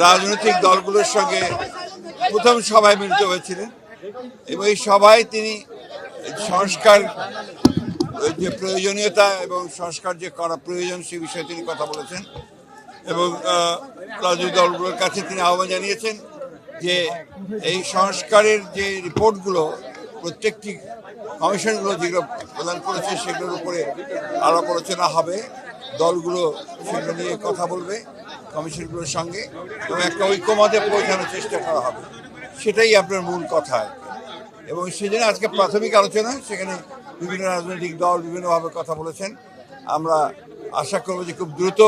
রাজনৈতিক দলগুলোর সঙ্গে প্রথম সভায় মিলিত হয়েছিলেন এবং এই সভায় তিনি সংস্কার যে প্রয়োজনীয়তা এবং সংস্কার যে করা প্রয়োজন সে বিষয়ে তিনি কথা বলেছেন এবং রাজনৈতিক দলগুলোর কাছে তিনি আহ্বান জানিয়েছেন যে এই সংস্কারের যে রিপোর্টগুলো প্রত্যেকটি কমিশনগুলো যেগুলো প্রদান করেছে সেগুলোর উপরে আলাপ আলোচনা হবে, দলগুলো সেগুলো নিয়ে কথা বলবে কমিশনগুলোর সঙ্গে এবং একটা ঐক্যমতে পৌঁছানোর চেষ্টা করা হবে, সেটাই আপনার মূল কথা। এবং সেজন্য আজকে প্রাথমিক আলোচনা সেখানে বিভিন্ন রাজনৈতিক দল বিভিন্নভাবে কথা বলেছেন। আমরা আশা করব যে খুব দ্রুত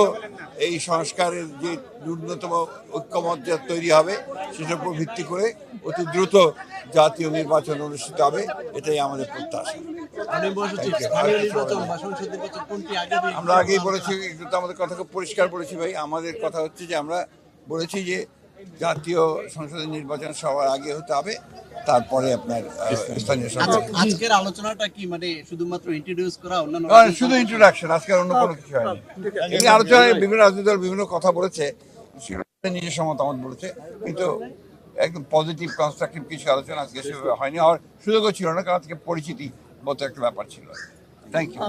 এই সংস্কারের যে ন্যূনতম ঐক্যমত যা তৈরি হবে সেটার উপর ভিত্তি করে অতি দ্রুত জাতীয় নির্বাচন অনুষ্ঠিত হবে, এটাই আমাদের প্রত্যাশা। আমরা আগেই বলেছি, একটু তো আমাদের কথা খুব পরিষ্কার বলেছি ভাই, আমাদের কথা হচ্ছে যে আমরা বলেছি যে জাতীয় সংসদের নির্বাচন সবার আগে হতে হবে, তারপরে আপনার স্থানীয় সরকার। আজকের আলোচনাটা কি মানে শুধুমাত্র ইন্ট্রোডিউস করা, অন্যান্য শুধু ইন্ট্রোডাকশন, আজকে অন্য কোনো কিছু হয়নি। এই আলোচনায় বিভিন্ন রাজনৈতিক দল বিভিন্ন কথা বলেছে, নিজস্ব মতামত বলেছে, কিন্তু একদম পজিটিভ কনস্ট্রাকটিভ কিছু আলোচনা আজকে সেভাবে হয়নি, আর সুযোগও ছিল না, কারণ আজকে পরিচিতি মতো একটা ব্যাপার ছিল। Thank you.